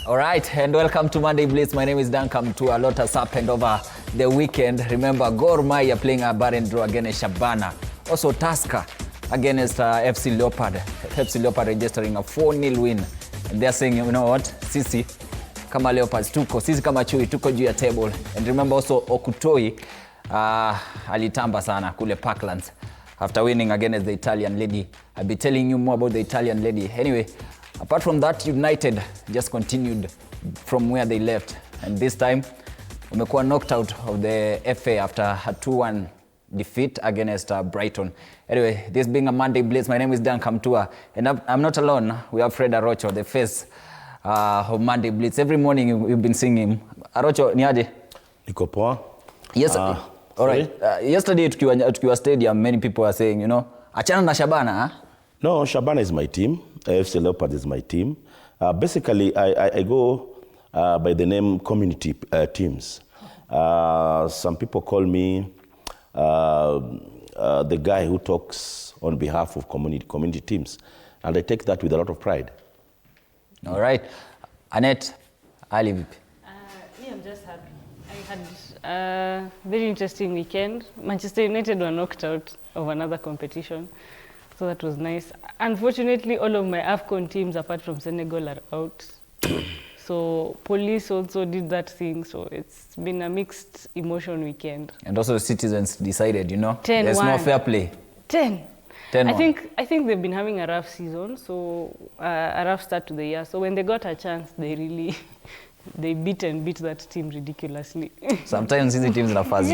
All right, and welcome to Monday Blitz. My name is Duncan. A lot has happened over the weekend. Remember, Gor Mahia playing a barren draw against Shabana. Also, Tusker against FC Leopards. FC Leopards registering a 4-0 win. And they're saying, you know what, sisi kama Leopards tuko, sisi kama chui tuko juu ya table. And remember also Okutoyi alitamba sana kule Parklands after winning against the Italian lady. I'll be telling you more about the Italian lady. Anyway, apart from that, United just continued from where they left. And this time, wamekuwa knocked out of the FA after a 2-1 defeat against Brighton. Anyway, this being a Monday Blitz, my name is Dan Kamtua. And I'm not alone. We have Fred Arocho, the face of Monday Blitz. Every morning you've been singing him. Arocho, ni aje? Niko poa. Yes, all right. Yesterday tukiwa stadium, many people were saying, you know, achana na Shabana, huh? No, Shabana is my team. AFC Leopards is my team. Basically, I go by the name community teams. Some people call me the guy who talks on behalf of community teams. And I take that with a lot of pride. All right. Annette, Ali vipi? Yeah, I'm just happy. I had a very interesting weekend. Manchester United were knocked out of another competition. So that was nice. Unfortunately, all of my AFCON teams, apart from Senegal, are out. So police also did that thing. So it's been a mixed emotion weekend. And also the citizens decided, you know, 10-1. There's no fair play. 10. 10-1. I think they've been having a rough season, so a rough start to the year. So when they got a chance, they really they beat that team ridiculously. Sometimes these teams are fast.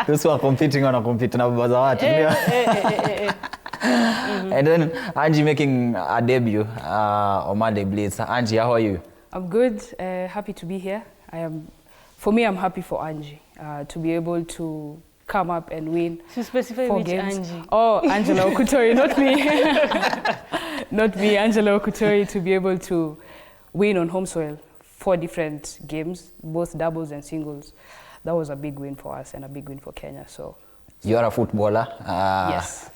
Those who are competing on a compete na baba za watu. And then Angie making a debut on Monday Blitz. Angie, how are you? I'm good. Happy to be here. For me, I'm happy for Angie to be able to come up and win. To specify which games. Angie? Oh, Angela Okutoyi, not me. Not me, Angela Okutoyi, to be able to win on home soil 4 different games, both doubles and singles. That was a big win for us and a big win for Kenya. So you're a footballer. Yes.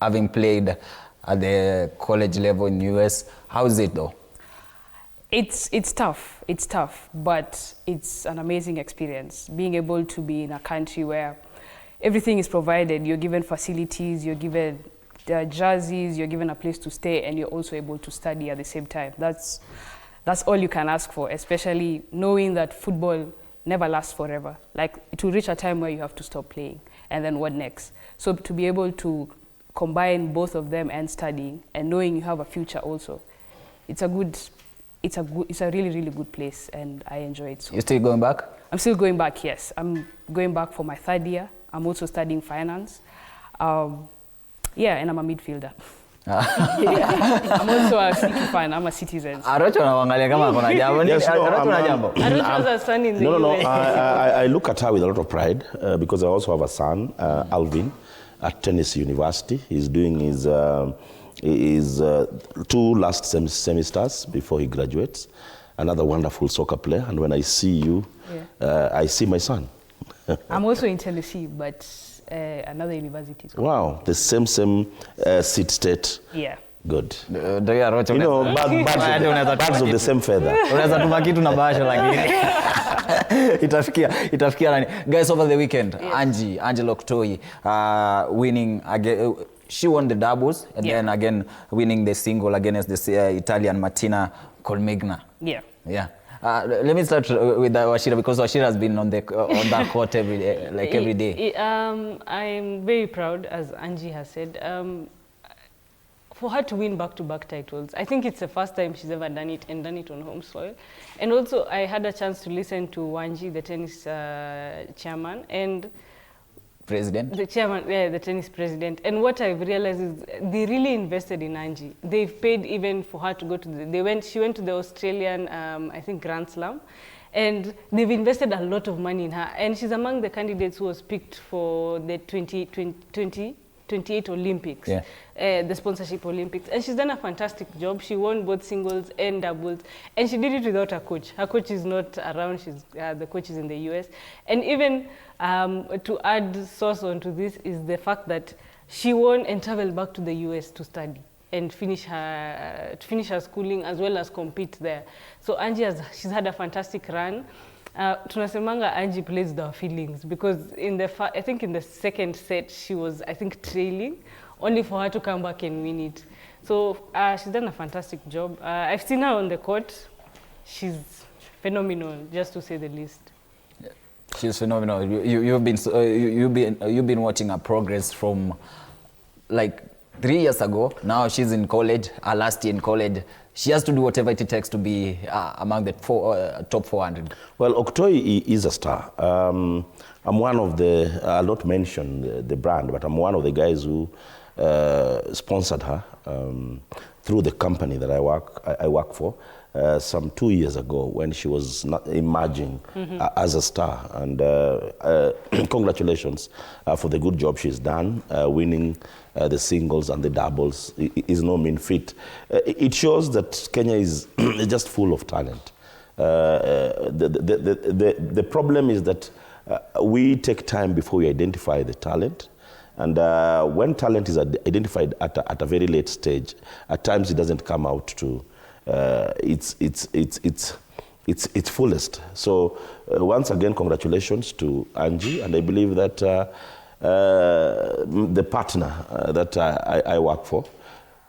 Having played at the college level in the US, how is it though? It's tough. It's tough, but it's an amazing experience. Being able to be in a country where everything is provided, you're given facilities, you're given jerseys, you're given a place to stay, and you're also able to study at the same time. That's all you can ask for, especially knowing that football never lasts forever. Like, it will reach a time where you have to stop playing, and then what next? So to be able to combine both of them and studying, and knowing you have a future also, it's a really, really good place, and I enjoy it. So. You're still going back? I'm still going back, yes. I'm going back for my 3rd year. I'm also studying finance. Yeah, and I'm a midfielder. Yeah. I'm also a City fan. I'm a Citizen. Arocho anaangalia kama kuna jambo. Arocho na jambo. Arocho has a son in the US. No. I look at her with a lot of pride because I also have a son, Alvin, at Tennis University. He's doing his 2 last semesters before he graduates. Another wonderful soccer player. And when I see you, I see my son. I'm also in Tennessee, but another university. Wow, the same seed state. Yeah. Good. You know, birds of the same feather. Unaweza tuma kitu na basho lakini itafikia nani. Guys, over the weekend, Angela Okutoyi winning again. She won the doubles and then again winning the single against the Italian Martina Colmigna. Yeah. Yeah. Let me start with Washira, because Washira has been on that court every day, every day. I'm very proud, as Angie has said, for her to win back-to-back titles. I think it's the first time she's ever done it, and done it on home soil. And also, I had a chance to listen to Wanji, the tennis chairman, and president? The chairman, the tennis president. And what I've realized is they really invested in Angie. They've paid even for her to go to she went to the Australian, I think, Grand Slam. And they've invested a lot of money in her. And she's among the candidates who was picked for the 2028 Olympics, the sponsorship Olympics. And she's done a fantastic job. She won both singles and doubles. And she did it without her coach. Her coach is not around. The coach is in the US. And even to add sauce onto this is the fact that She won and traveled back to the US to study and finish her schooling as well as compete there. So Angie she's had a fantastic run. Tunasemanga Angie plays the feelings, because I think in the second set she was, I think, trailing, only for her to come back and win it. So she's done a fantastic job. I've seen her on the court. She's phenomenal, just to say the least. She's phenomenal. You've been watching her progress from like 3 years ago. Now she's in college. Her last year in college, she has to do whatever it takes to be among the top 400. Well, Okutoyi is a star. I'm one of the, I'll not mention the brand, but I'm one of the guys who sponsored her through the company that I work for some 2 years ago, when she was not emerging as a star. And congratulations for the good job she's done, winning the singles and the doubles is no mean feat. It shows that Kenya is just full of talent. The problem is that we take time before we identify the talent. And when talent is identified at a very late stage, at times it doesn't come out to its fullest. So once again, congratulations to Angie, and I believe that the partner that I work for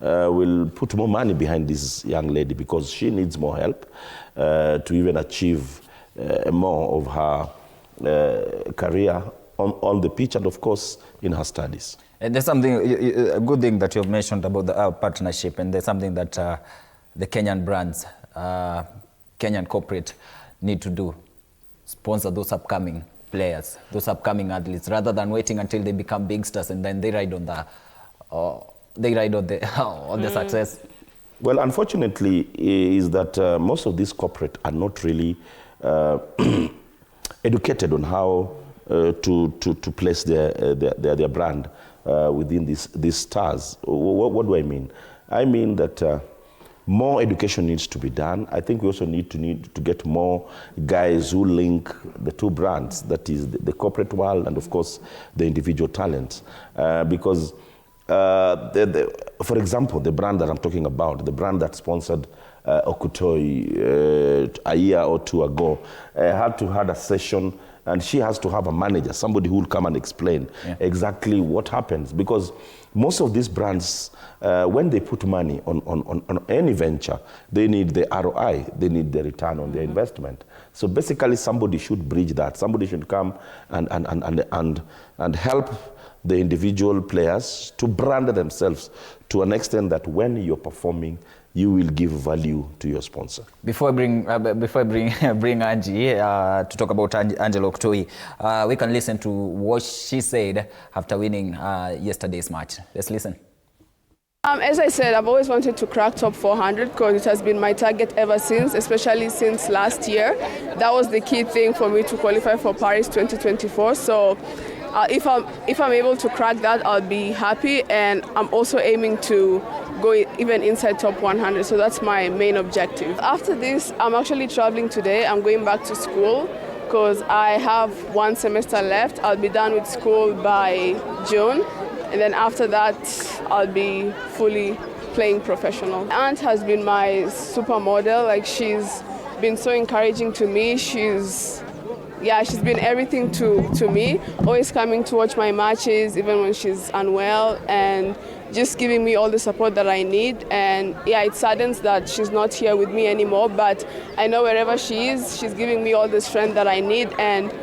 will put more money behind this young lady, because she needs more help to even achieve more of her career on the pitch, and of course in her studies. And there's something, a good thing that you've mentioned about the partnership, and there's something that the Kenyan brands, Kenyan corporate need to do: sponsor those upcoming players, those upcoming athletes, rather than waiting until they become big stars and then they ride on the on the success. Well, unfortunately, is that most of these corporate are not really educated on how to place their brand within these stars. What do I mean? I mean that more education needs to be done. I think we also need to get more guys who link the two brands, that is the corporate world and of course the individual talents. Because for example, the brand that I'm talking about, the brand that sponsored Okutoyi a year or two ago, had to have a session, and she has to have a manager, somebody who will come and explain exactly what happens. Because most of these brands, when they put money on any venture, they need the ROI, they need the return on their investment. So basically somebody should bridge that. Somebody should come and help the individual players to brand themselves to an extent that when you're performing, you will give value to your sponsor. Before I bring Angie to talk about Angela Okutoyi, we can listen to what she said after winning yesterday's match. Let's listen. As I said, I've always wanted to crack top 400 because it has been my target ever since, especially since last year. That was the key thing for me to qualify for Paris 2024. So if I'm able to crack that, I'll be happy, and I'm also aiming to go even inside top 100. So that's my main objective. After this, I'm actually traveling today. I'm going back to school because I have 1 semester left. I'll be done with school by June. And then after that, I'll be fully playing professional. My aunt has been my supermodel. Like, she's been so encouraging to me. She's been everything to me. Always coming to watch my matches, even when she's unwell, and just giving me all the support that I need. And yeah, it saddens that she's not here with me anymore, but I know wherever she is, she's giving me all the strength that I need. And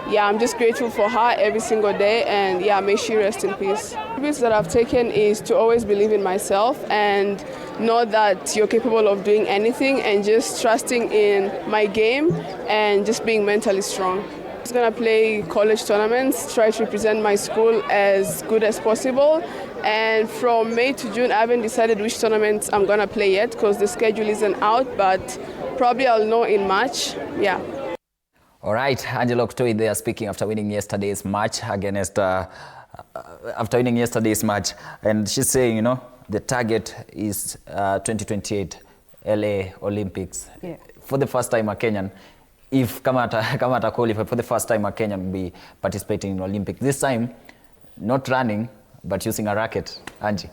yeah, I'm just grateful for her every single day, and yeah, may she rest in peace. The habits that I've taken is to always believe in myself and know that you're capable of doing anything, and just trusting in my game and just being mentally strong. I'm just gonna play college tournaments, try to represent my school as good as possible. And from May to June, I haven't decided which tournaments I'm gonna play yet because the schedule isn't out, but probably I'll know in March, yeah. All right, Angela Okutoyi there speaking after winning yesterday's match against, and she's saying, you know, the target is 2028 LA Olympics. Yeah. For the first time a Kenyan, if Kamata qualify, for the first time a Kenyan will be participating in Olympics. This time, not running, but using a racket. Angie?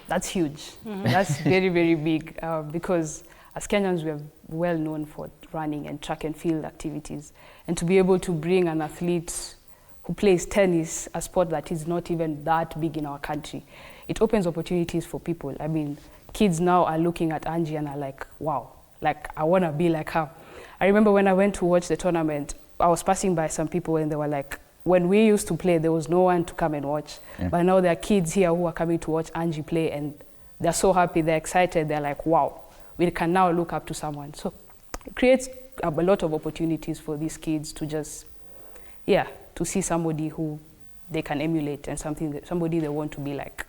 That's huge. That's very, very big because as Kenyans, we are well known for running and track and field activities. And to be able to bring an athlete who plays tennis, a sport that is not even that big in our country, it opens opportunities for people. I mean, kids now are looking at Angie and are like, wow, like I want to be like her. I remember when I went to watch the tournament, I was passing by some people and they were like, when we used to play, there was no one to come and watch. Yeah. But now there are kids here who are coming to watch Angie play and they're so happy, they're excited, they're like, wow, we can now look up to someone. So it creates a lot of opportunities for these kids to just, to see somebody who they can emulate and somebody they want to be like.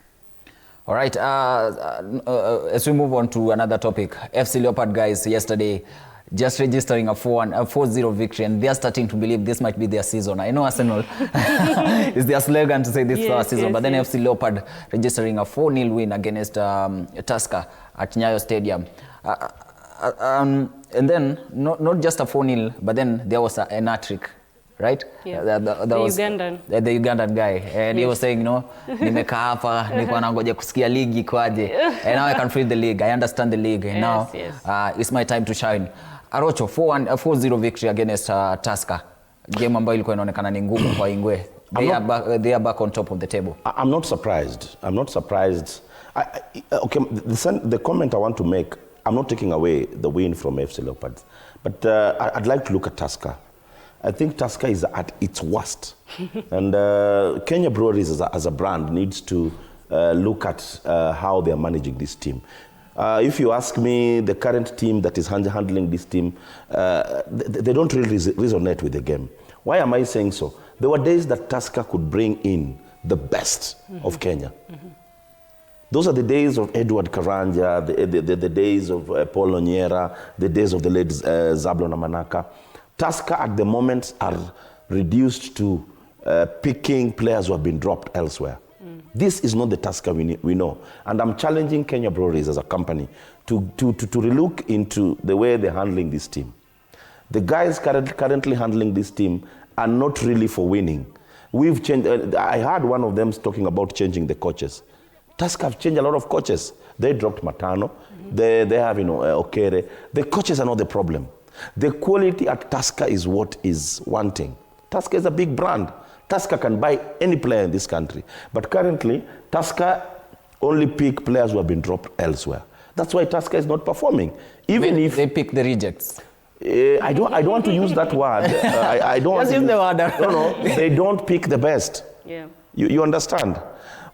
All right, as we move on to another topic, FC Leopard guys yesterday just registering a 4-0 victory, and they're starting to believe this might be their season. I know Arsenal is their slogan to say this is our season, but then FC Leopard registering a 4-0 win against Tusker at Nyayo Stadium. And then, not just a 4-0, but then there was an hat-trick, right? Yeah. The Ugandan. The Ugandan guy. And he was saying, nimeka hapa, nilikuwa nangoja kusikia ligi kwaje. And now I can feel the league. I understand the league. And now it's my time to shine. Arocho, 4-0 victory against Tusker. Game ambayo ilikuwa inaonekana ni ngumu kwa Ingwe. They are back on top of the table. I'm not surprised. Okay, the comment I want to make, I'm not taking away the win from FC Leopards. But I'd like to look at Tusker. I think Tusker is at its worst. And Kenya Brewers as a brand needs to look at how they are managing this team. If you ask me, the current team that is handling this team, they don't really resonate with the game. Why am I saying so? There were days that Tusker could bring in the best of Kenya. Those are the days of Edward Karanja, the days of Paul Onyera, the days of the late Zablon Amanaka. Tusker at the moment are reduced to picking players who have been dropped elsewhere. This is not the Tusker we know. And I'm challenging Kenya Brewers as a company to relook into the way they're handling this team. The guys currently handling this team are not really for winning. We've changed. I heard one of them talking about changing the coaches. Tusker have changed a lot of coaches. They dropped Matano. They have Okere. The coaches are not the problem. The quality at Tusker is what is wanting. Tusker is a big brand. Tusker can buy any player in this country. But currently, Tusker only pick players who have been dropped elsewhere. That's why Tusker is not performing. Even if they pick the rejects. I don't want to use that word. I don't want to use the word. No, they don't pick the best. Yeah. You understand?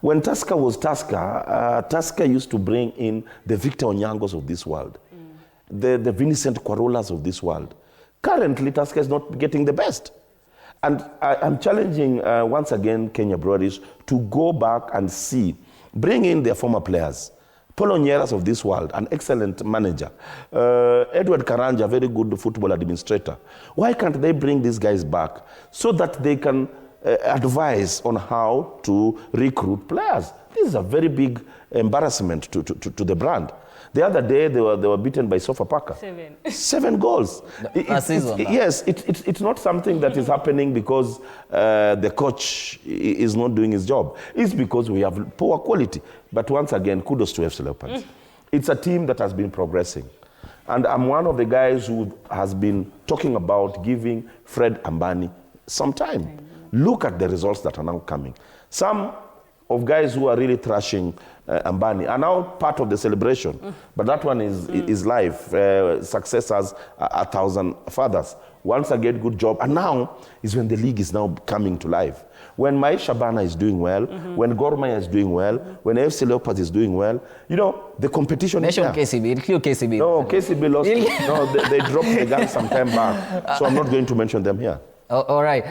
When Tusker was Tusker, Tusker used to bring in the Victor Onyangos of this world, the Vincent Kwarolas of this world. Currently, Tusker is not getting the best. And I'm challenging, once again, Kenya Brewers to go back and bring in their former players. Paul Onyera of this world, an excellent manager. Edward Karanja, a very good football administrator. Why can't they bring these guys back so that they can advise on how to recruit players? This is a very big embarrassment to the brand. The other day, they were beaten by Sofapaka. 7 goals. Yes, it's not something that is happening because the coach is not doing his job. It's because we have poor quality. But once again, kudos to FC Leopards. It's a team that has been progressing. And I'm one of the guys who has been talking about giving Fred Ambani some time. Look at the results that are now coming. Some of guys who are really thrashing Ambani are now part of the celebration. But that one is life. Success has 1,000 fathers. Once again, good job. And now is when the league is now coming to life. When my Shabana is doing well, when Gor Mahia is doing well, when FC Leopards is doing well, the competition is there. KCB, it killed KCB. No, KCB lost. No, they dropped the gun some time back. So I'm not going to mention them here. All right.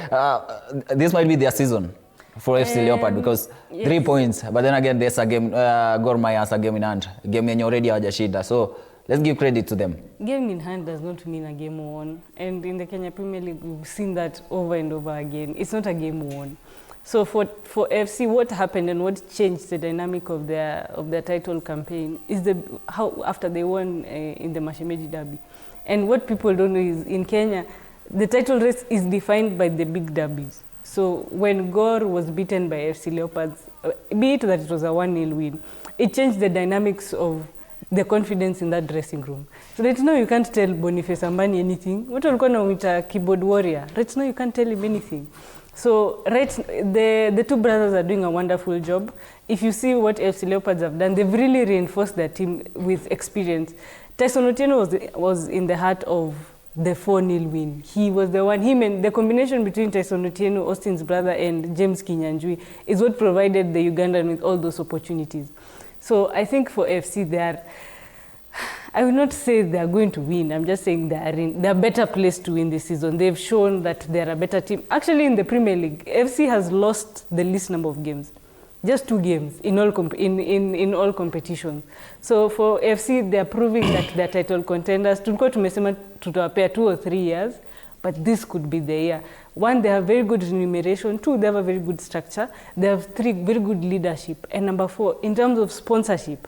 This might be their season for FC Leopard because 3 points. But then again, there's a game, Gor Mahia has a game in hand. Game yenye already hawajashinda. So let's give credit to them. Game in hand does not mean a game won. And in the Kenya Premier League, we've seen that over and over again. It's not a game won. So for FC, what happened and what changed the dynamic of their title campaign is how after they won in the Mashemeji Derby. And what people don't know is in Kenya, the title race is defined by the big derbies. So when Gor was beaten by FC Leopards, be it that it was a 1-0 win, it changed the dynamics of the confidence in that dressing room. So right now you can't tell Boniface Ambani anything. What are going with a keyboard warrior? Right now you can't tell him anything. So the two brothers are doing a wonderful job. If you see what FC Leopards have done, they've really reinforced their team with experience. Tyson Otieno was in the heart of the 4-0 win. He was the one, the combination between Tyson Otieno, Austin's brother, and James Kinyanjui is what provided the Ugandan with all those opportunities. So I think for FC, I will not say they are going to win. I'm just saying they're better placed to win this season. They've shown that they're a better team. Actually, in the Premier League, FC has lost the least number of games. Just 2 games in all competitions. So for FC, they're proving that they're title contenders. Tulikuwa tumesema tutawapea 2 or 3 years, but this could be the year. 1, they have very good remuneration. 2, they have a very good structure. They have 3, very good leadership. And number 4, in terms of sponsorship,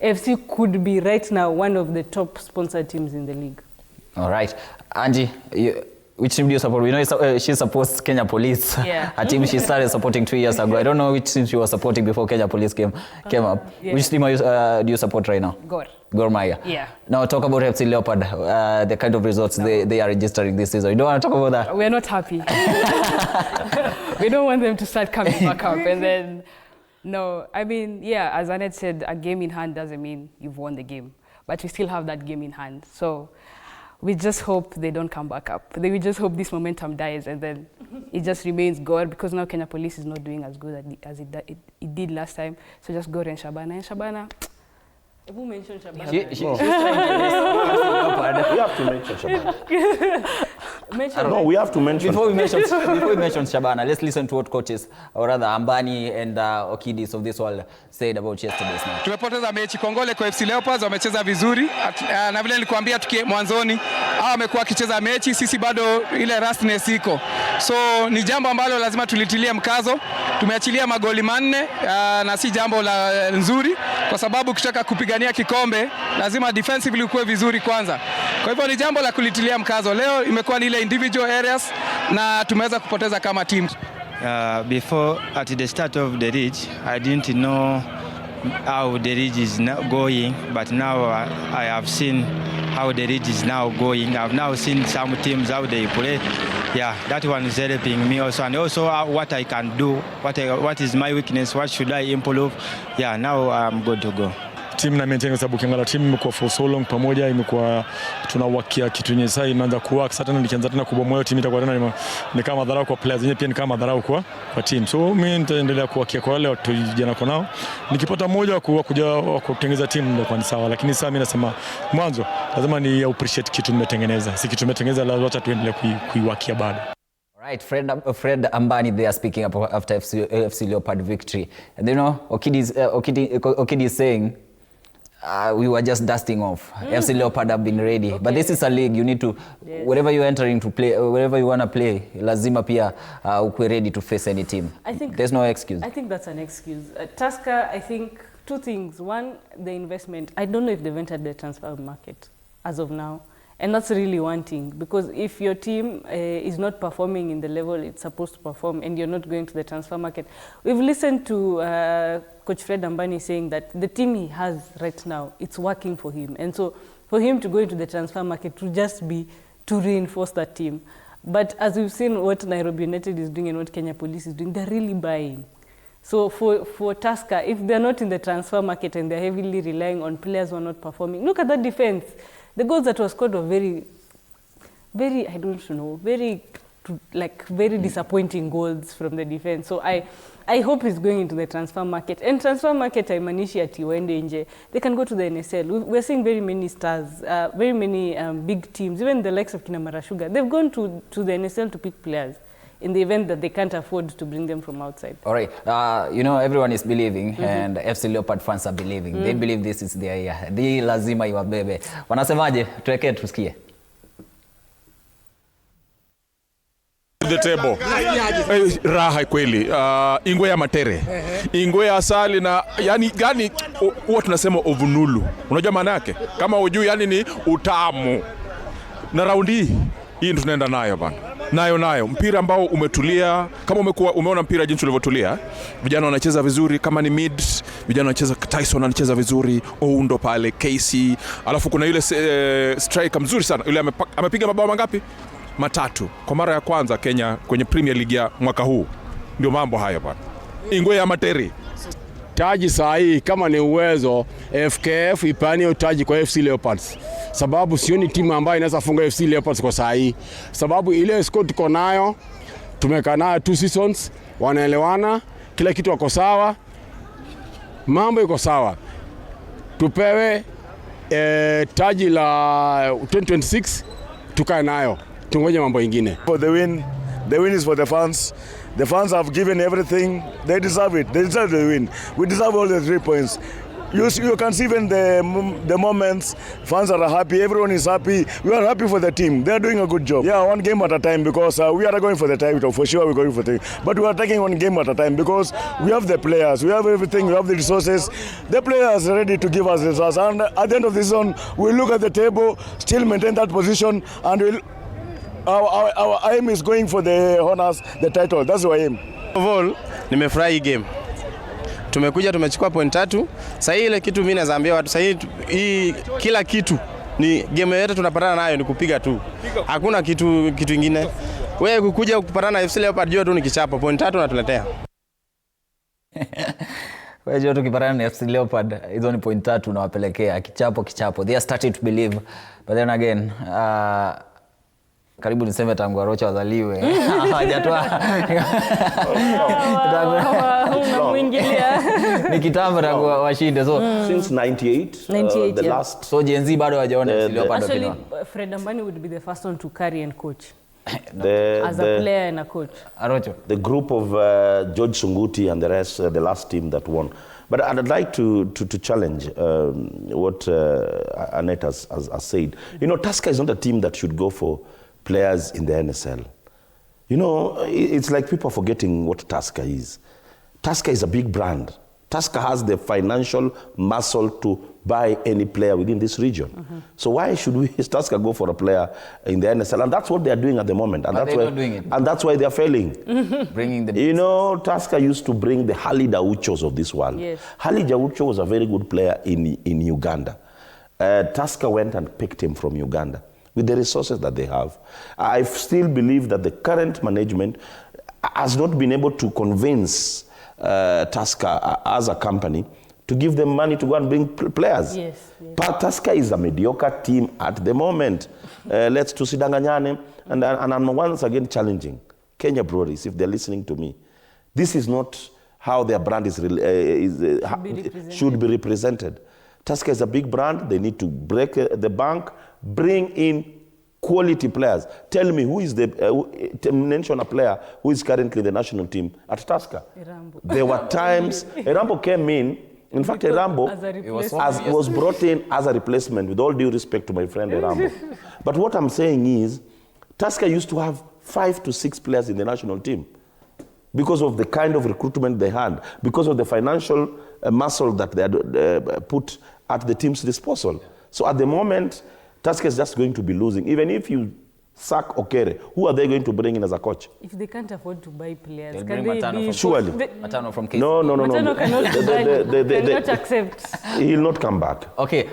FC could be right now one of the top sponsor teams in the league. All right. Angie, which team do you support? We know she supports Kenya Police, a team she started supporting 2 years ago. I don't know which team she was supporting before Kenya Police came up. Yeah. Which team do you support right now? Gor Mahia. Yeah. Now talk about FC Leopard, the kind of results they are registering this season. You don't want to talk about that? We're not happy. We don't want them to start coming back up and then... No, I mean, yeah, as Annette said, a game in hand doesn't mean you've won the game. But we still have that game in hand. So we just hope they don't come back up. We just hope this momentum dies and then it just remains Gor, because now Kenya Police is not doing as good as it did last time. So just Gor and Shabana. And Shabana... Who mentioned Shabana? She's trying to We have to mention Shabana. No, we have to mention. Before we mention Shabana, let's listen to what coaches, or rather Ambani and Okidis of this world said about yesterday's match. Tumepoteza mechi. Kongole kwa FC Leopards, wamecheza vizuri. Na vile nilikwambia mwanzoni, hao wamekuwa wakicheza mechi, sisi bado ile rustness iko. So ni jambo ambalo lazima tulitilie mkazo. Tumeachilia magoli 4 na si jambo la nzuri, kwa sababu ukitaka kupigania kikombe lazima defensively ukue vizuri kwanza. Kwa hivyo ni jambo la kulitilia mkazo. Leo imekuwa ni ile individual areas na tumeweza kupoteza kama team. Before, at the start of the league, I didn't know how the league is going, but now I have seen how the league is now going. I've now seen some teams how they play. Yeah, that one is helping me also, and also what I can do, what is my weakness, what should I improve. Yeah, now I'm good to go. Team na maintain, kwa sababu kiangalia team imekuwa for so long pamoja, imekuwa tunawakia kitu yenye sasa imeanza kuwa sasa, nikianza tena kubomoa team itakuwa tena ni kama madharau kwa players wenyewe, pia ni kama madharau kwa team. So mimi nitaendelea kuwakia kwa wale watu vijana kwa nao, nikipata mmoja kuja kutengeneza team ndio kwa sawa, lakini sasa mimi nasema mwanzo lazima ni appreciate kitu nimetengeneza, si kitu tumetengeneza lazima hata tuendelee kuiwakia bado. Right, Fred Ambani there speaking after FC Leopard victory, and you know Okidi is saying we were just dusting off. FC Leopard have been ready. Okay. But this is a league. You need to, wherever you're entering to play, wherever you want to play, lazima pia ukwe ready to face any team. I think there's no excuse. I think that's an excuse. Tusker, I think 2 things. 1, the investment. I don't know if they've entered the transfer market as of now. And that's really one thing, because if your team is not performing in the level it's supposed to perform and you're not going to the transfer market. We've listened to Coach Fred Ambani saying that the team he has right now, it's working for him. And so for him to go into the transfer market to just be to reinforce that team. But as we've seen what Nairobi United is doing and what Kenya Police is doing, they're really buying. So for Tusker, if they're not in the transfer market and they're heavily relying on players who are not performing, look at that defense. The goals that were scored were very, very, I don't know, very disappointing goals from the defense. So I hope he's going into the transfer market. And transfer market, haimanishi ati waende nje. They can go to the NSL. We're seeing very many stars, very many big teams, even the likes of Kinamara Sugar. They've gone to the NSL to pick players in the event that they can't afford to bring them from outside. All right. You know, everyone is believing, and FC Leopard fans are believing. They believe this is their year. They lazima iwabebe. Wanasemaje? Tuweke tusikie. The table. Raha kweli. Ingwe ya matere. Ingwe ya asali na yani gani huwa tunasema ovunulu. Unajua maana yake? Kama hujui yani ni utamu. Na raundi hii tunaenda nayo bana. nayo mpira ambao umetulia, kama umeona mpira jinsi ulivyotulia, vijana wanacheza vizuri, kama ni mid vijana wanacheza, Tyson anacheza vizuri, Oundo pale, Casey, alafu kuna yule striker mzuri sana yule amepiga mabao mangapi? 3 kwa mara ya kwanza Kenya kwenye Premier League ya mwaka huu. Ndio mambo haya bwana. Ingwe ya materi taji sahi, kama ni uwezo FKF ipanie utaji kwa FC Leopards, sababu sioni timu ambayo inaweza funga FC Leopards kwa sahi, sababu ile squad tuko nayo, tumekaa nayo 2 seasons, wanaelewana, kila kitu wako sawa, mambo iko sawa. Tupewe taji la 2026 tukae nayo, tungoje mambo mengine. For the win is for the fans. The fans have given everything. They deserve it. They deserve the win. We deserve all the 3 points. You can see even the moments, fans are happy, everyone is happy. We are happy for the team. They are doing a good job. Yeah, one game at a time, because we are going for the title. For sure we're going for the title. But we are taking one game at a time because we have the players, we have everything, we have the resources. The players are ready to give us the results. And at the end of the season, we'll look at the table, still maintain that position, and our aim is going for the honors, the title. That's our aim. Of all, nimefurahi game. Tumekuja tumechukua point 3. Sasa ile kitu mimi nazaambia watu, sasa hii kila kitu ni game yote tunapatana nayo ni kupiga tu. Hakuna kitu kingine. Wewe kukuja kupatana na FC Leopards jua tu ni kichapo, point 3 unatuletea. Wewe jua tukipatana na FC Leopards hizo ni point 3 unawapelekea kichapo. They are starting to believe, but then again karibu niseme tangu Arocha wazaliwe hajatoa ni kitambo tangu washinde, so since 98 the last, so Gen Z bado hawajaona Leopards. Actually Fred Ambani would be the first one to carry and coach as a player and a coach. Arocha, the group of George Sunguti and the rest, the last team that won. But I'd like to challenge what Annette has said. You know, Tusker is not a team that should go for players in the NSL. You know, it's like people are forgetting what Tusker is. Tusker is a big brand. Tusker has the financial muscle to buy any player within this region. Mm-hmm. So why should Tusker go for a player in the NSL? And that's what they are doing at the moment. And that's why they are failing. Bringing the, you know, Tusker used to bring the Hali Dauchos of this world. Yes. Hali Daucho was a very good player in Uganda. Tusker went and picked him from Uganda with the resources that they have. I still believe that the current management has not been able to convince Tusker as a company to give them money to go and bring players. Yes. But Tusker is a mediocre team at the moment. Let's tusidanganyane. And I'm once again challenging Kenya Brewers, if they're listening to me. This is not how their brand should be represented. Tusker is a big brand. They need to break the bank, bring in quality players. Tell me who is mention a player who is currently the national team at Tusker. Erambo. There were times Erambo came in fact Erambo was brought in as a replacement, with all due respect to my friend Erambo. But what I'm saying is Tusker used to have 5 to 6 players in the national team because of the kind of recruitment they had, because of the financial muscle that they had put at the team's disposal. So at the moment, Tusker is just going to be losing. Even if you sack Okere, who are they going to bring in as a coach? If they can't afford to buy players, they'll can bring they be... Surely. Matano from KC. No. Matano cannot accept. He'll not come back. Okay,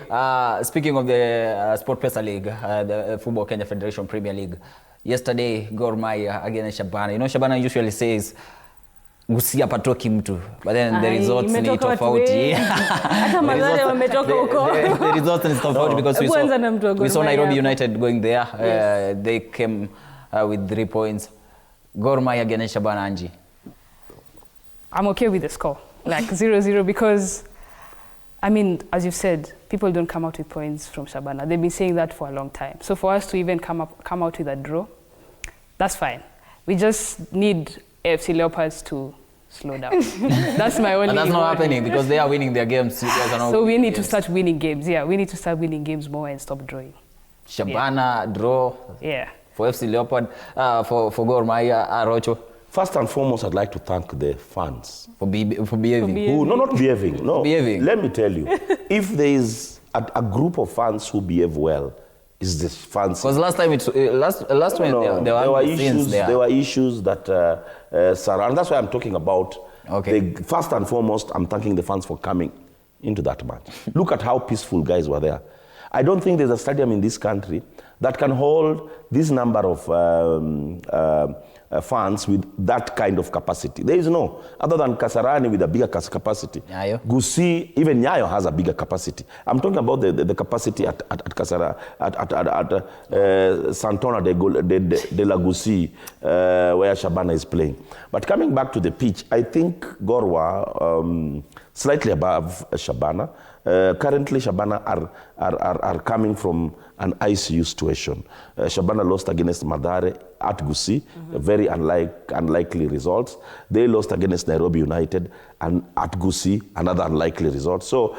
speaking of the Sport Pesa League, the Football Kenya Federation Premier League, yesterday Gor Mahia against Shabana. You know, Shabana usually says gusia patoki mtu, but then the results ni tofauti. Hata Mathare wametoka huko. The results ni tofauti because we saw Nairobi United going there. Yes. They came with 3 points. Gor Mahia against Shabana. Angie, I'm okay with the score, like 0-0, because I mean, as you've said, people don't come out with points from Shabana. They've been saying that for a long time. So for us to even come out with a draw, that's fine. We just need AFC Leopards to slow down. That's my only. And that's not happening because they are winning their games. So we need to start winning games. Yeah, we need to start winning games more and stop drawing. Shabana draw. Yeah. For FC Leopard, for Gor Mahia, Arocho. First and foremost, I'd like to thank the fans for behaving. Not behaving. No. Behaving. Let me tell you, if there is a group of fans who behave well, Is the fans? Because last time there were issues that surround. That's why I'm talking about. Okay. First and foremost, I'm thanking the fans for coming into that match. Look at how peaceful guys were there. I don't think there's a stadium in this country that can hold this number of fans with that kind of capacity. There is no, other than Kasarani with a bigger capacity. Nyayo. Gusi, even Nyayo has a bigger capacity. I'm talking about the capacity at Kasara, at Santona de la Gusi, where Shabana is playing. But coming back to the pitch, I think Gor were slightly above Shabana. Currently, Shabana are coming from an ICU situation. Shabana lost against Madare at Gusii, very unlikely results. They lost against Nairobi United and at Gusii, another unlikely result. So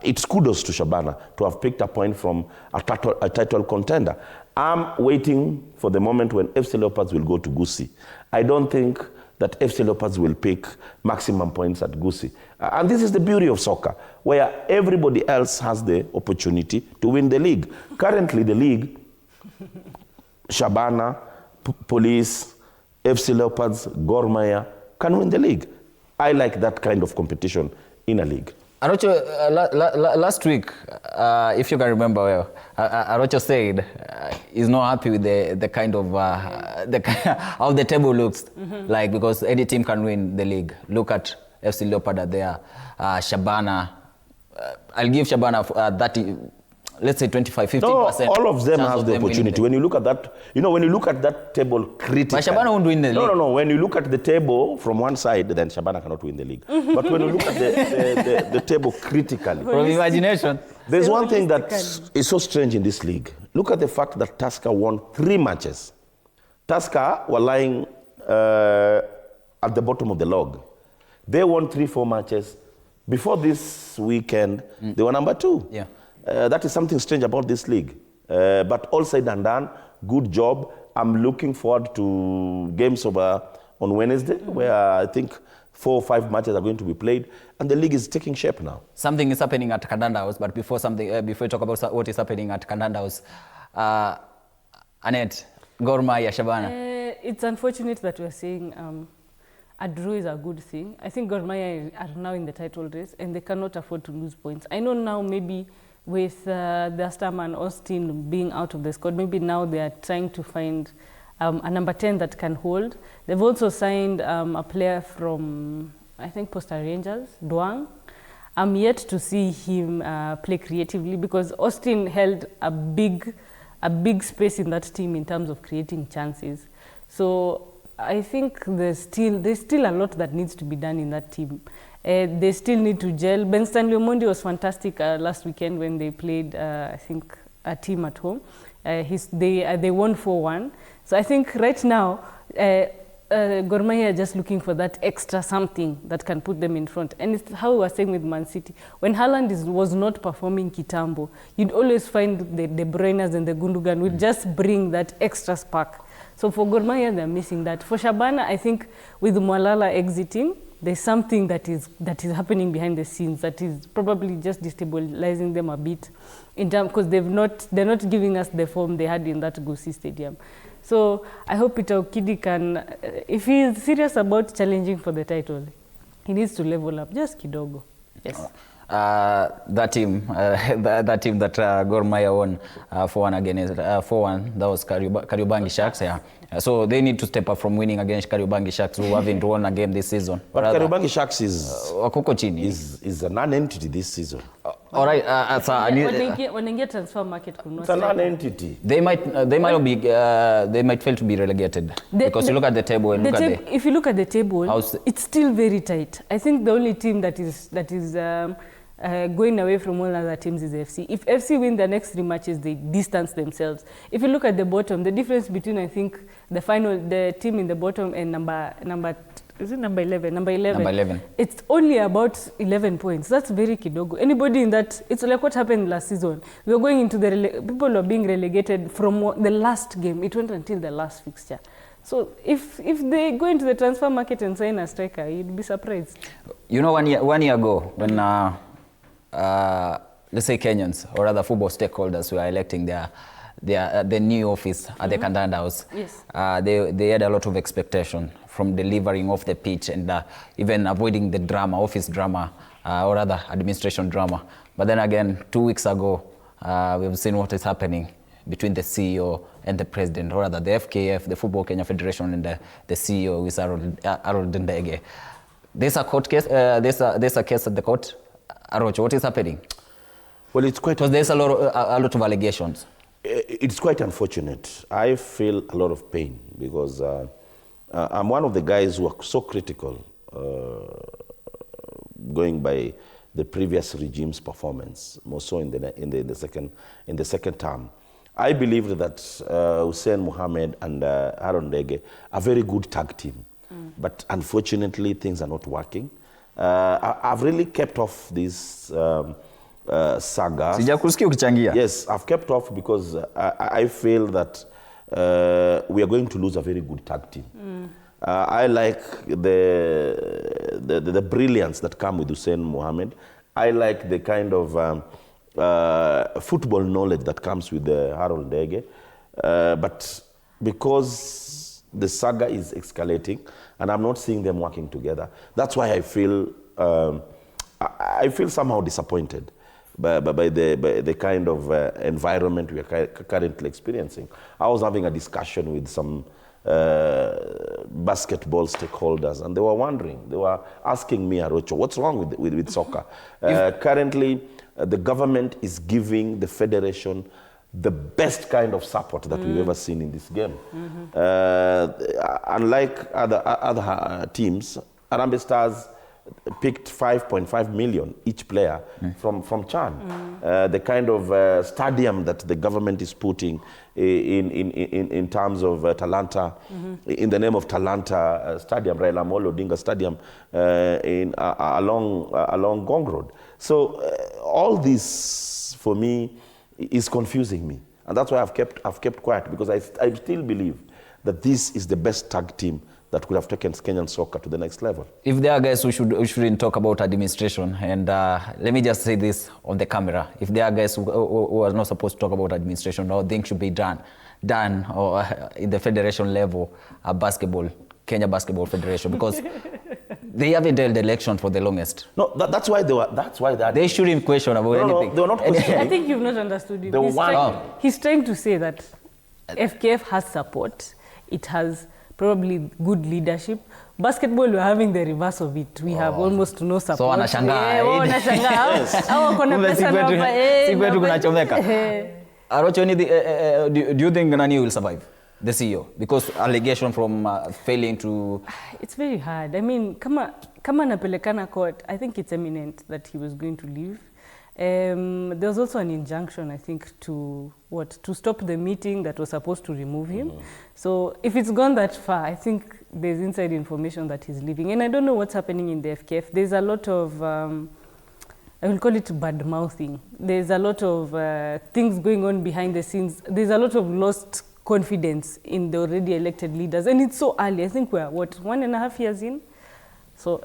it's kudos to Shabana to have picked a point from a title contender. I'm waiting for the moment when FC Leopards will go to Gusii. I don't think that FC Leopards will pick maximum points at Gusii. And this is the beauty of soccer, where everybody else has the opportunity to win the league. Currently, the league, Shabana, Police, FC Leopards, Gor Mahia can win the league. I like that kind of competition in a league. Arocho, last week, if you can remember well, Arocho said he's not happy with the kind of how the table looks like, because any team can win the league. Look at FC Leopard are there, Shabana. I'll give Shabana 30, let's say 25-15%. No, all of them have the opportunity. When you look at that, when you look at that table critically. But Shabana won't win the league. No. When you look at the table from one side, then Shabana cannot win the league. But when you look at the table critically. From imagination. There's one thing that is so strange in this league. Look at the fact that Tusker won 3 matches. Tusker were lying at the bottom of the log. They won 3-4 matches. Before this weekend, they were number 2. Yeah. That is something strange about this league. But all said and done, good job. I'm looking forward to games on Wednesday, where I think 4 or 5 matches are going to be played, and the league is taking shape now. Something is happening at Kandanda House, but before we talk about what is happening at Kandanda House, Annette, Gor Mahia, Shabana. It's unfortunate that we're saying a draw is a good thing. I think Gor Mahia are now in the title race, and they cannot afford to lose points. I know now maybe with the Starman Austin being out of the squad, maybe now they are trying to find a number 10 that can hold. They've also signed a player from, I think, Posta Rangers, Duang. I'm yet to see him play creatively, because Austin held a big space in that team in terms of creating chances. So I think there's still a lot that needs to be done in that team. They still need to gel. Ben Stanley Omondi was fantastic last weekend when they played, I think, a team at home. They won 4-1. So I think right now, Gor Mahia are just looking for that extra something that can put them in front. And it's how we were saying with Man City. When Haaland was not performing Kitambo, you'd always find the De Bruynes and the Gundogan would just bring that extra spark. So for Gor Mahia, they're missing that. For Shabana, I think with Mwalala exiting, there's something that is happening behind the scenes that is probably just destabilizing them a bit, because they're not giving us the form they had in that Gusii Stadium. So I hope Peter Okidi can, if he is serious about challenging for the title, he needs to level up just kidogo. Yes. That team that Gor Mahia won 4-1 against 4-1, that was Kariobangi Sharks. Yeah. So they need to step up from winning against Kariobangi Sharks, who haven't won a game this season. But Kariobangi Sharks is a non-entity this season. All right, when get transfer market, it's a non-entity. They might fail to be relegated, because you look at the table and if you look at the table, it's still very tight. I think the only team that is going away from all other teams is FC. If FC win the next 3 matches, they distance themselves. If you look at the bottom, the difference between, I think, the team in the bottom and number 11? Number 11. It's only about 11 points. That's very kidogo. Anybody in that, it's like what happened last season. We were going into people were being relegated from the last game. It went until the last fixture. So if they go into the transfer market and sign a striker, you'd be surprised. You know, one year ago, when let's say Kenyans or other football stakeholders who are electing the new office at the Kandanda House. Yes. They had a lot of expectation from delivering off the pitch and even avoiding the drama, office drama, or other administration drama. But then again, 2 weeks ago, we've seen what is happening between the CEO and the president, or rather the FKF, the Football Kenya Federation, and the CEO, who is Harold Ndege. There's a court case. There's a case at the court. Arocho, what is happening? Well, it's quite. Because there's a lot of allegations. It's quite unfortunate. I feel a lot of pain because I'm one of the guys who are so critical, going by the previous regime's performance, more so in the second term. I believe that Hussein Mohammed and Harold Ndege are very good tag team, but unfortunately things are not working. I've really kept off this saga. Yes, I've kept off because I feel that we are going to lose a very good tag team. I like the brilliance that come with Hussein Mohammed. I like the kind of football knowledge that comes with Harold Ndege. But because the saga is escalating and I'm not seeing them working together, that's why I feel somehow disappointed by the kind of environment we are currently experiencing. I was having a discussion with some basketball stakeholders, and they were wondering, they were asking me, Arocho, what's wrong with soccer? Currently, the government is giving the federation the best kind of support that we've ever seen in this game. Unlike other teams, Harambee Stars picked 5.5 million each player from Chan. The kind of stadium that the government is putting in terms of Talanta, in the name of Talanta Stadium, Raila Amolo Odinga Stadium, along Gong Road. So all this for me is confusing me, and that's why I've kept quiet, because I still believe that this is the best tag team that could have taken Kenyan soccer to the next level. If there are guys who shouldn't talk about administration, and let me just say this on the camera, if there are guys who are not supposed to talk about administration or things should be done or in the federation level, Kenya Basketball Federation, because they haven't held the election for the longest. No, that's why they shouldn't question about anything. They were not questioning. I think you've not understood him. He's trying to say that FKF has support. It has probably good leadership. Basketball, we're having the reverse of it. We have almost no support. So wanashangaa. Arocho, do you think Nani will survive, the CEO? Because allegation from failing to... It's very hard. I mean, kama napelekana court, I think it's eminent that he was going to leave. There was also an injunction, I think, to stop the meeting that was supposed to remove him. So if it's gone that far, I think there's inside information that he's leaving. And I don't know what's happening in the FKF. There's a lot of, I will call it bad mouthing. There's a lot of things going on behind the scenes. There's a lot of lost confidence in the already elected leaders. And it's so early. I think we're, 1.5 years in? So...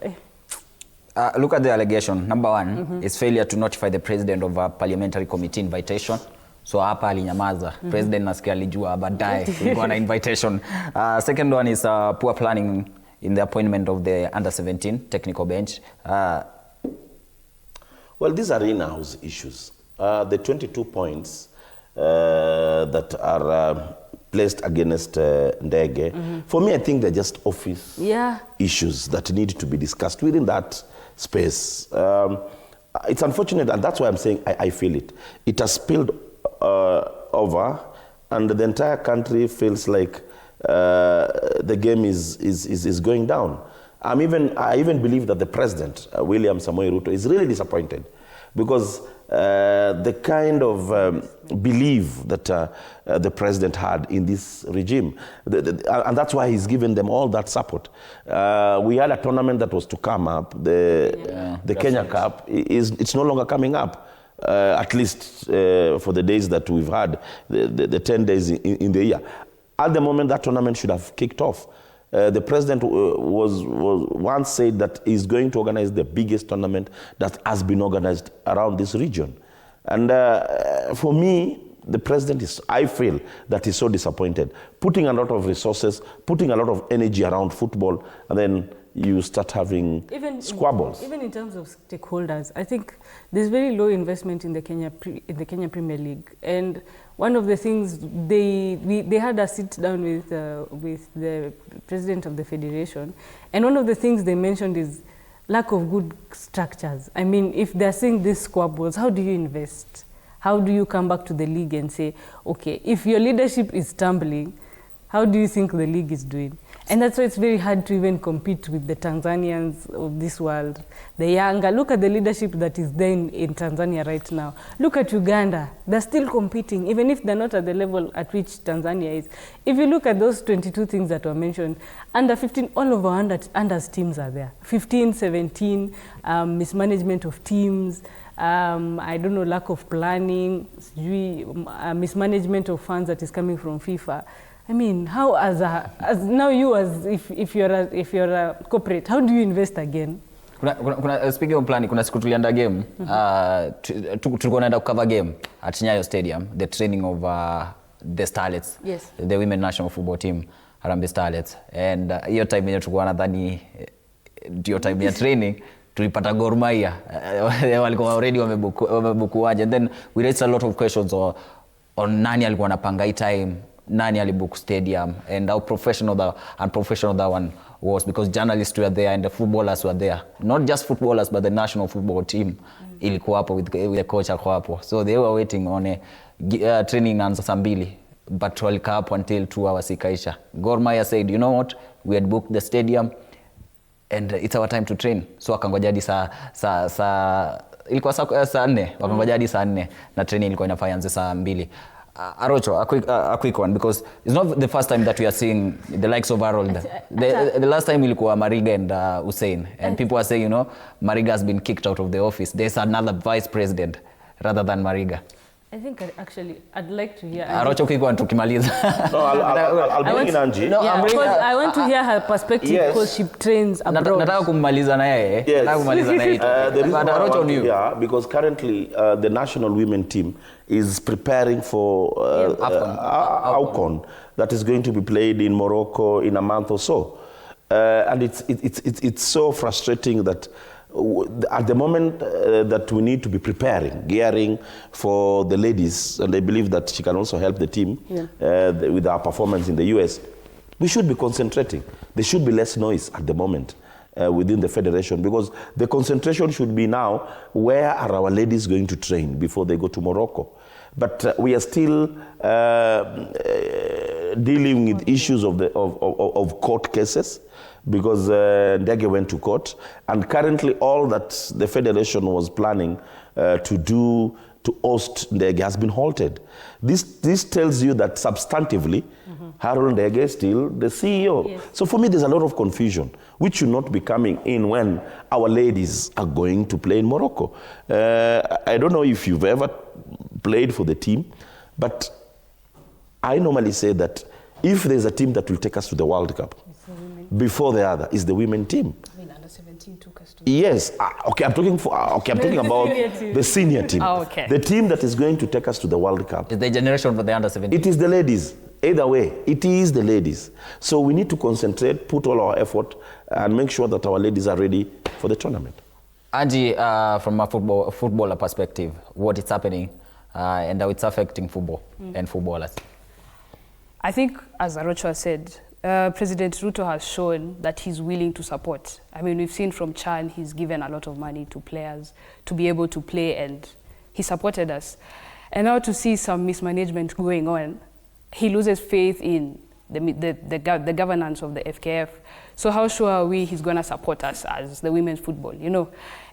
look at the allegation. Number one is failure to notify the president of a parliamentary committee invitation. So hapa alinyamaza. President nasikia alijua baadaye kulikuwa na invitation. Second one is poor planning in the appointment of the under-17 technical bench. Well, these are in-house issues. The 22 points that are placed against Ndege, for me, I think they're just office issues that need to be discussed within that space. It's unfortunate, and that's why I'm saying I feel it. It has spilled over, and the entire country feels like the game is going down. I even believe that the president, William Samoei Ruto, is really disappointed, because the kind of belief that the president had in this regime, and that's why he's given them all that support. We had a tournament that was to come up, the Kenya Cup. It's no longer coming up, at least for the days that we've had, the 10 days in the year. At the moment, that tournament should have kicked off. The president was once said that he's going to organize the biggest tournament that has been organized around this region. And for me, the president is, I feel that he's so disappointed. Putting a lot of resources, putting a lot of energy around football, and then you start having squabbles. Even in terms of stakeholders, I think there's very low investment in the Kenya Premier League. And one of the things, they had a sit down with the president of the federation, and one of the things they mentioned is lack of good structures. I mean, if they're seeing these squabbles, how do you invest? How do you come back to the league and say, okay, if your leadership is tumbling, how do you think the league is doing? And that's why it's very hard to even compete with the Tanzanians of this world. The younger, look at the leadership that is there in Tanzania right now. Look at Uganda, they're still competing, even if they're not at the level at which Tanzania is. If you look at those 22 things that were mentioned, under 15, all of our unders teams are there. 15, 17, mismanagement of teams, I don't know, lack of planning, mismanagement of funds that is coming from FIFA. I mean, how if you're a corporate, how do you invest again? Speaking of planning, kuna siku tulienda game, tulikuwa naenda cover game at Nyayo Stadium, the training of the Starlets, yes, the women national football team, Harambee Starlets. And hiyo time yenye tulikuwa nadhani ndio time ya training, tulipata Gor Mahia, walikuwa already wamebuku waje. And then we raised a lot of questions on nani alikuwa anapanga hii time, nani alibook stadium, and how professional that unprofessional that one was, because journalists were there and the footballers were there. Not just footballers, but the national football team ilikuwa hapo with the coach alikuwa hapo. So they were waiting on a training anza saa 2, but walikaa hapo until 2 hours ikaisha. Gor Mahia said, you know what, we had booked the stadium and it's our time to train. So wakangoja hadi ilikuwa saa 4, wakangoja hadi saa 4 na training ilikuwa inafaa ianze saa 2. Arocho, a quick one, because it's not the first time that we are seeing the likes of Harold. The last time ilikuwa Mariga and Hussein, and people are saying, you know, Mariga has been kicked out of the office. There's another vice president rather than Mariga. I think I'd like to hear. Arocho quick one tukimaliza. No, I'll bring in Angie. No, yeah, I want to hear her perspective, because she trains abroad. Nataka kumaliza na yeye. Nataka kumaliza na yeye. Yeah, because currently the national women team is preparing for AFCON that is going to be played in Morocco in a month or so. And it's so frustrating that at the moment that we need to be gearing for the ladies, and I believe that she can also help the team with our performance in the US, we should be concentrating. There should be less noise at the moment within the federation, because the concentration should be now, where are our ladies going to train before they go to Morocco? But we are still dealing with issues of court cases, because Ndege went to court, and currently all that the federation was planning to do to host Ndege has been halted. This tells you that substantively, Harold Ndege is still the CEO. Yes. So for me, there's a lot of confusion, which should not be coming in when our ladies are going to play in Morocco. I don't know if you've ever played for the team, but I normally say that if there's a team that will take us to the World Cup, before the other is the women team. I mean, under 17 took us to. Yes. Okay, I'm talking about the senior team. Oh, okay. The team that is going to take us to the World Cup. It's the generation for the under 17. It is the ladies. Either way, it is the ladies. So we need to concentrate, put all our effort, and make sure that our ladies are ready for the tournament. Angie, from a footballer perspective, what is happening and how it's affecting football and footballers? I think, as Arocho said, President Ruto has shown that he's willing to support. I mean, we've seen from Chan, he's given a lot of money to players to be able to play, and he supported us. And now to see some mismanagement going on, he loses faith in the governance of the FKF. So how sure are we he's going to support us as the women's football, you know?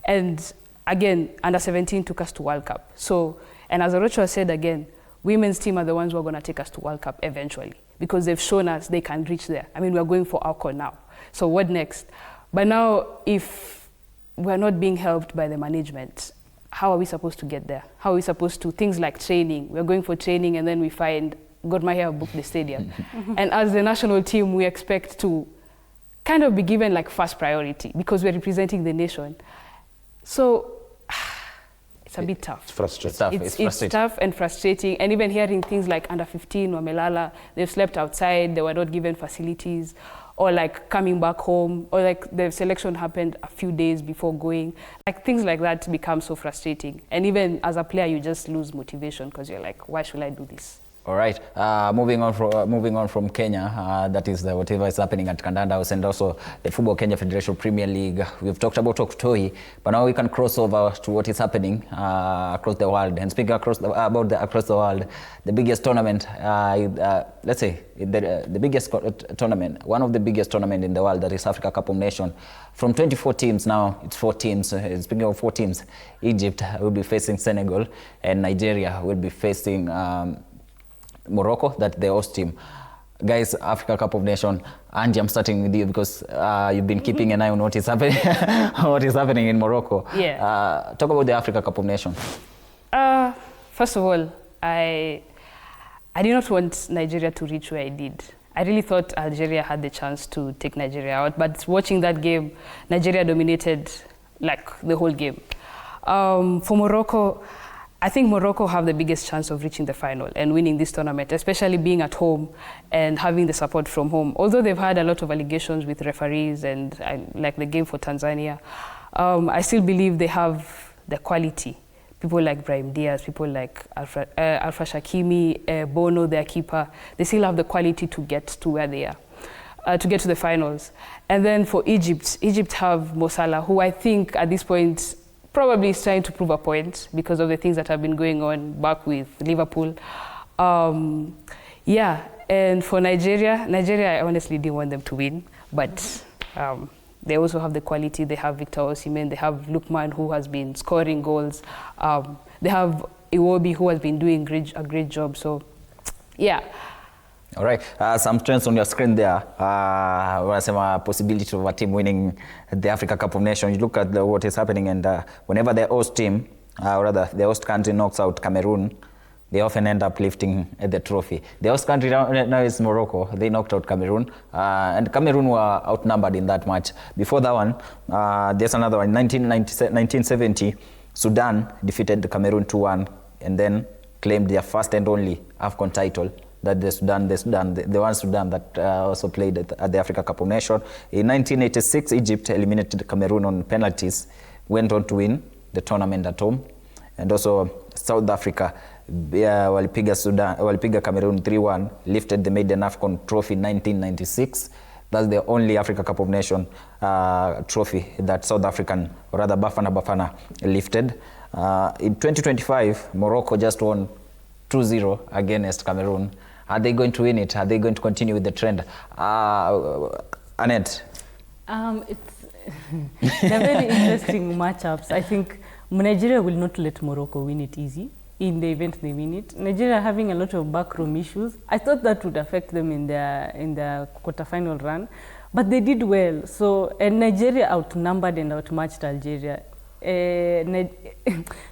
And again, under 17 took us to World Cup. So, and as Arocho said again, women's team are the ones who are going to take us to World Cup eventually, because they've shown us they can reach there. I mean, we're going for AFCON now. So what next? But now, if we're not being helped by the management, how are we supposed to get there? How are we supposed to, things like training, we're going for training and then we find Gor Mahia booked the stadium. And as the national team, we expect to kind of be given like first priority because we're representing the nation. So it's a bit tough. It's frustrating. It's tough and frustrating. And even hearing things like under 15 or Melala, they've slept outside, they were not given facilities, or like coming back home, or like the selection happened a few days before going. Like things like that become so frustrating. And even as a player, you just lose motivation because you're like, why should I do this? All right, moving on from Kenya, that is whatever is happening at Kandanda House and also the Football Kenya Federation Premier League. We've talked about Okutoyi, but now we can cross over to what is happening across the world. And speaking across the world, the biggest tournament, let's say the biggest tournament, one of the biggest tournament in the world, that is Africa Cup of Nations. From 24 teams now, it's 4 teams. Speaking of 4 teams, Egypt will be facing Senegal, and Nigeria will be facing Morocco, that's the host team. Guys, Africa Cup of Nations, Angie, I'm starting with you because you've been keeping an eye on what is happening, what is happening in Morocco. Yeah. Talk about the Africa Cup of Nations. First of all, I did not want Nigeria to reach where I did. I really thought Algeria had the chance to take Nigeria out, but watching that game, Nigeria dominated like the whole game. For Morocco, I think Morocco have the biggest chance of reaching the final and winning this tournament, especially being at home and having the support from home. Although they've had a lot of allegations with referees and like the game for Tanzania, I still believe they have the quality. People like Brahim Diaz, people like Alpha Shakimi, Bono, their keeper, they still have the quality to get to where they are, to get to the finals. And then for Egypt have Mo Salah, who I think at this point probably is trying to prove a point because of the things that have been going on back with Liverpool. Yeah, and for Nigeria, I honestly didn't want them to win, but they also have the quality. They have Victor Osimhen, they have Lookman, who has been scoring goals. They have Iwobi, who has been doing a great job, so yeah. All right, some trends on your screen there. Wanasema possibility of a team winning the Africa Cup of Nations. You look at what is happening, and whenever the host team, or rather the host country knocks out Cameroon, they often end up lifting the trophy. The host country now is Morocco. They knocked out Cameroon, and Cameroon were outnumbered in that match. Before that one, there's another one. 1970, Sudan defeated Cameroon 2-1, and then claimed their first and only AFCON title. That the one Sudan that also played at the Africa Cup of Nations. In 1986, Egypt eliminated Cameroon on penalties, went on to win the tournament at home. And also South Africa walipiga Cameroon 3-1, lifted the maiden AFCON trophy in 1996. That's the only Africa Cup of Nations trophy that South African, or rather Bafana lifted. In 2025, Morocco just won 2-0 against Cameroon. Are they going to win it? Are they going to continue with the trend? Annette? They're very interesting matchups. I think Nigeria will not let Morocco win it easy in the event they win it. Nigeria having a lot of backroom issues. I thought that would affect them in their quarterfinal run, but they did well. So, and Nigeria outnumbered and outmatched Algeria.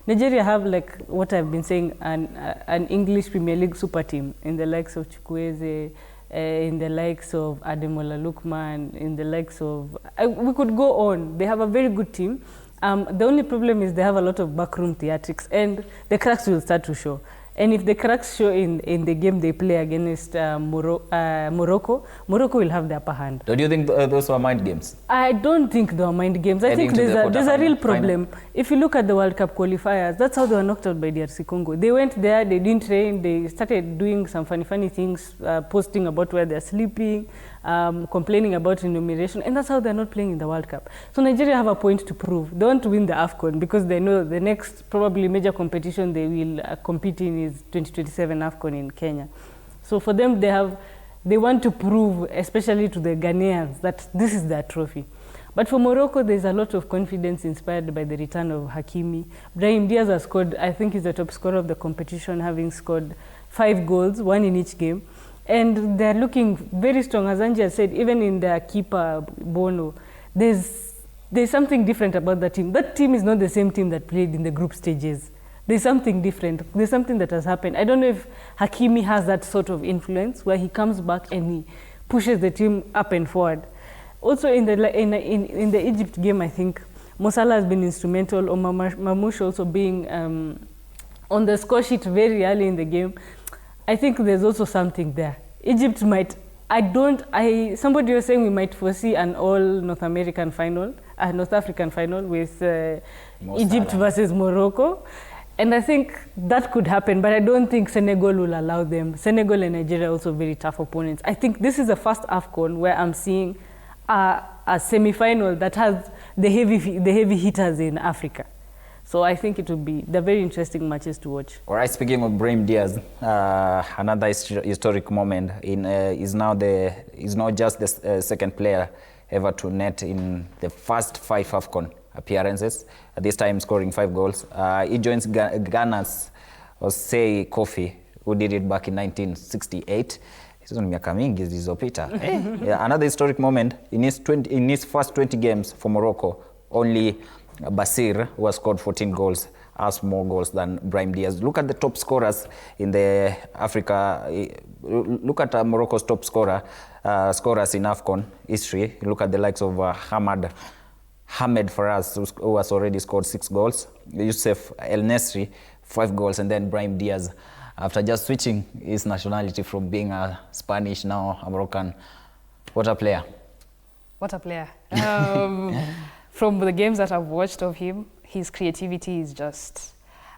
Nigeria have, like what I've been saying, an English Premier League super team in the likes of Chukwueze, in the likes of Ademola Lookman, in the likes of, we could go on. They have a very good team. The only problem is they have a lot of backroom theatrics, and the cracks will start to show. And if the cracks show in the game they play against Morocco will have the upper hand. Do you think those were mind games? I don't think they were mind games. I think there's a real problem. If you look at the World Cup qualifiers, that's how they were knocked out by DRC Congo. They went there, they didn't train, they started doing some funny things, posting about where they're sleeping, complaining about remuneration, and that's how they're not playing in the World Cup. So Nigeria have a point to prove. They want to win the AFCON because they know the next probably major competition they will compete in is 2027 AFCON in Kenya. So for them, they want to prove, especially to the Ghanaians, that this is their trophy. But for Morocco, there's a lot of confidence inspired by the return of Hakimi. Brahim Diaz has scored, I think he's the top scorer of the competition, having scored 5 goals, 1 in each game. And they're looking very strong. As Angela said, even in their keeper, Bono, there's something different about that team. That team is not the same team that played in the group stages. There's something different. There's something that has happened. I don't know if Hakimi has that sort of influence where he comes back and he pushes the team up and forward. Also in the Egypt game, I think Mo Salah has been instrumental, or Mamouche also being on the score sheet very early in the game. I think there's also something there. Egypt might, somebody was saying we might foresee an all North African final with Egypt versus Morocco. And I think that could happen, but I don't think Senegal will allow them. Senegal and Nigeria are also very tough opponents. I think this is the first AFCON where I'm seeing a semi-final that has the heavy hitters in Africa. So I think it will be the very interesting matches to watch. All right, speaking of Brahim Diaz, another historic moment. He's now just the second player ever to net in the first 5 AFCON appearances, at this time scoring 5 goals. He joins Ghana's Osei Kofi, who did it back in 1968. Hizo ni miaka mingi zilizopita. Another historic moment, in his first 20 games for Morocco, only Basir, who has scored 14 goals, has more goals than Brahim Diaz. Look at the top scorers in the Africa. Look at Morocco's top scorers in AFCON history. Look at the likes of Hamed Faraz, who has already scored 6 goals. Youssef El Nesri, 5 goals, and then Brahim Diaz, after just switching his nationality from being a Spanish, now a Moroccan. What a player. What a player. From the games that I've watched of him, his creativity is just,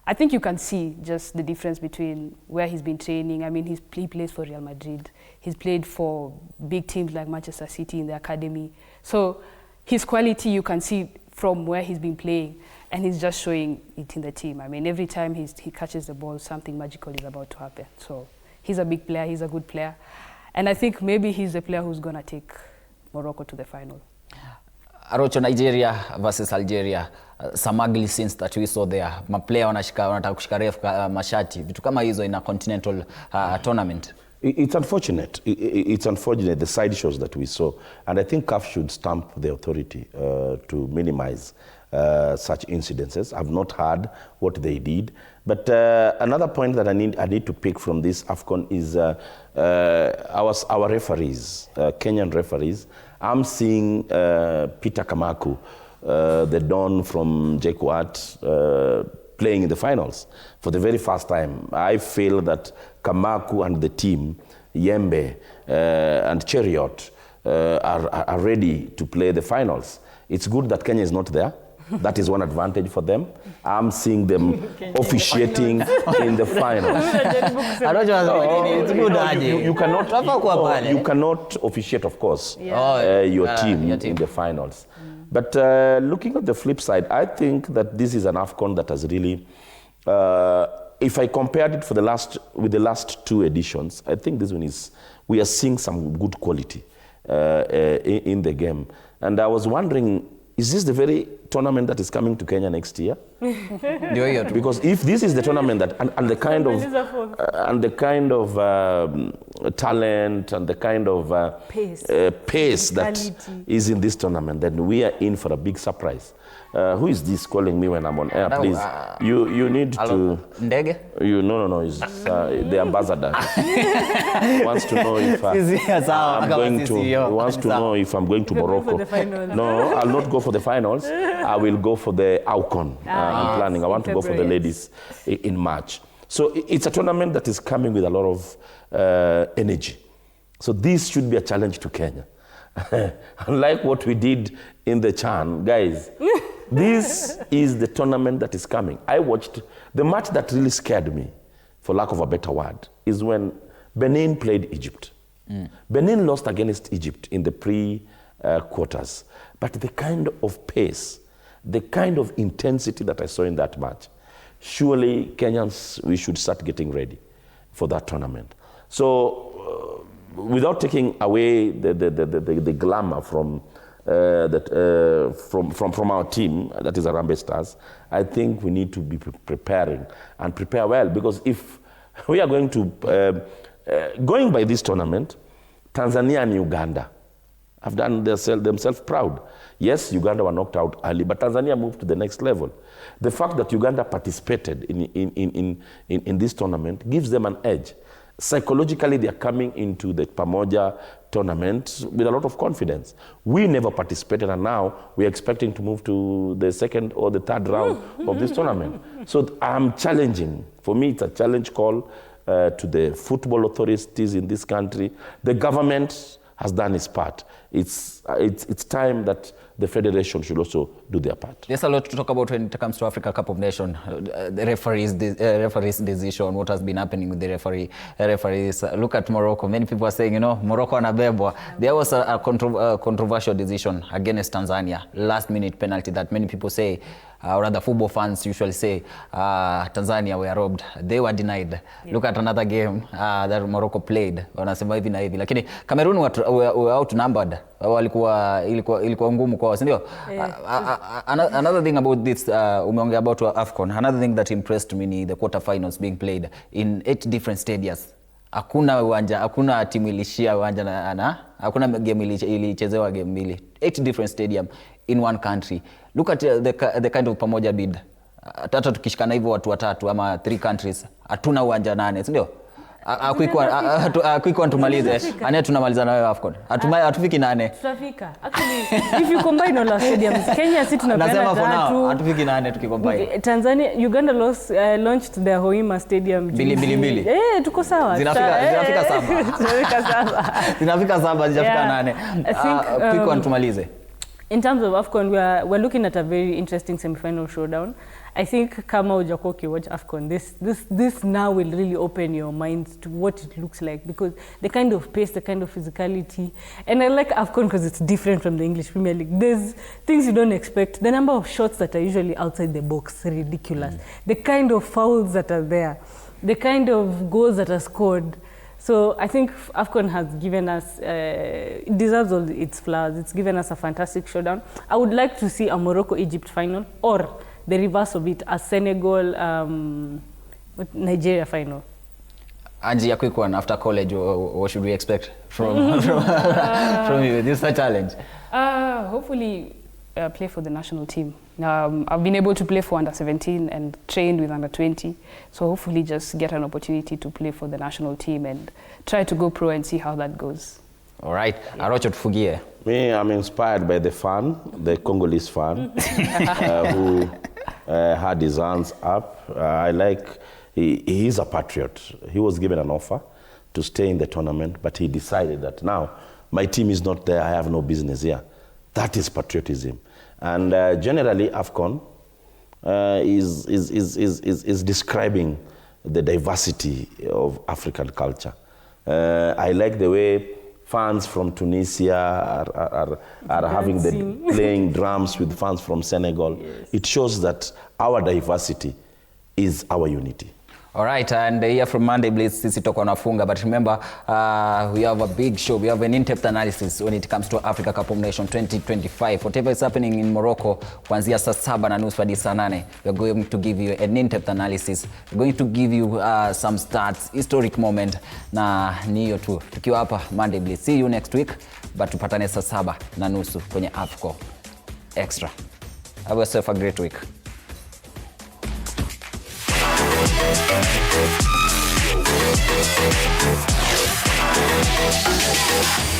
I think you can see just the difference between where he's been training. I mean, he plays for Real Madrid. He's played for big teams like Manchester City in the academy. So his quality you can see from where he's been playing, and he's just showing it in the team. I mean, every time he catches the ball, something magical is about to happen. So he's a big player, he's a good player. And I think maybe he's the player who's going to take Morocco to the final. Arocho, Nigeria versus Algeria, some ugly scenes that we saw there. Maplayer wanataka kushika ref mashati, vitu kama hizo in a continental tournament. It's unfortunate. It's unfortunate, the side shows that we saw. And I think CAF should stamp the authority to minimize such incidences. I've not heard what they did. But another point that I need to pick from this AFCON is our referees, Kenyan referees. I'm seeing Peter Kamaku, the Don from JKUAT, playing in the finals for the very first time. I feel that Kamaku and the team, Yembe and Cheriot, are ready to play the finals. It's good that Kenya is not there. That is one advantage for them. I'm seeing them officiating in the finals. You cannot officiate, of course, your team in the finals. But looking at the flip side, I think that this is an AFCON that has really, if I compared it with the last 2 editions, I think this one is, we are seeing some good quality in the game. And I was wondering, is this the very tournament that is coming to Kenya next year? Because if this is the tournament that, and the kind of talent and the kind of pace that is in this tournament, then we are in for a big surprise. Who is this calling me when I'm on air? Please, you need to. Ndege? No. It's the ambassador. He wants to know if I'm going to. He wants to know if I'm going to Morocco. No, I'll not go for the finals. I will go for the AFCON. I'm planning. I want to go for the ladies in March. So it's a tournament that is coming with a lot of energy. So this should be a challenge to Kenya. Unlike what we did in the Chan, guys, this is the tournament that is coming. I watched the match that really scared me, for lack of a better word, is when Benin played Egypt. Benin lost against Egypt in the pre-quarters. But the kind of pace, the kind of intensity that I saw in that match, surely Kenyans, we should start getting ready for that tournament. So without taking away the glamour from our team, that is Harambee Stars, I think we need to be preparing and prepare well, because if we are going to, going by this tournament, Tanzania and Uganda have done themselves proud. Yes, Uganda were knocked out early, but Tanzania moved to the next level. The fact that Uganda participated in this tournament gives them an edge. Psychologically, they are coming into the Pamoja tournament with a lot of confidence. We never participated, and now we are expecting to move to the second or the third round of this tournament. So I'm challenging. For me, it's a challenge call to the football authorities in this country. The government has done its part. It's time that the federation should also do their part. There's a lot to talk about when it comes to Africa Cup of Nations. The referee's decision, what has been happening with the referees. Look at Morocco. Many people are saying, you know, Morocco anabebwa. There was a controversial decision against Tanzania, last-minute penalty that many people say, or rather football fans usually say, Tanzania were robbed. They were denied. Yeah. Look at another game that Morocco played. Wanasema hivi na hivi. Lakini Cameroon were outnumbered. Ilikuwa ngumu kwa, sindio? Another thing about this, umeongea about AFCON. Another thing that impressed me ni the quarterfinals being played in 8 different stadiums. Hakuna timu ilishia uwanja na hakuna game ilichezewa game mbili. 8 different stadium in one country. Look at the kind of pamoja bid. Tata tukishikana hivyo watu watatu ama 3 countries, hatuna uwanja 8, si ndio? Quick tumalize. Ane tunamaliza na wewe AFCON. Hatufiki 8. Tutafika. Actually, if you combine all our stadiums, Kenya si tunapenda 3. Hatufiki 8 tukicombine. Tanzania, Uganda launched their Hoima Stadium. Bili. Tuko sawa. Zinafika 7. Zinafika 7, zinafika 8. I think quick tumalize. In terms of AFCON, we're looking at a very interesting semi-final showdown. I think kama ujakoki watch AFCON, this now will really open your minds to what it looks like, because the kind of pace, the kind of physicality, and I like AFCON because it's different from the English Premier League. There's things you don't expect. The number of shots that are usually outside the box, ridiculous. The kind of fouls that are there, the kind of goals that are scored. So I think AFCON has given us, it deserves all its flowers. It's given us a fantastic showdown. I would like to see a Morocco-Egypt final, or the reverse of it, a Senegal-Nigeria final. Angie, a quick one. After college, what should we expect from you? This is a challenge. Hopefully play for the national team. I've been able to play for under-17 and trained with under-20. So hopefully just get an opportunity to play for the national team and try to go pro and see how that goes. All right. Arocho tufugie. Me, I'm inspired by the fan, the Congolese fan, who had his hands up. I like, he is a patriot. He was given an offer to stay in the tournament, but he decided that now my team is not there, I have no business here. That is patriotism. And generally, AFCON is describing the diversity of African culture. I like the way fans from Tunisia are having playing drums with fans from Senegal. Yes. It shows that our diversity is our unity. All right, and here from Monday Blitz, sisi toko nafunga, but remember, we have a big show. We have an in-depth analysis when it comes to Africa Cup of Nations 2025. Whatever is happening in Morocco, kuanzia saa 7:30 hadi saa 8, we're going to give you an in-depth analysis. We're going to give you some stats, historic moment, na niyo tu. Tukiwa hapa Monday Blitz. See you next week, but tupatane saa 7:30 kwenye AFCON Extra. Have yourself a great week. We'll be right back.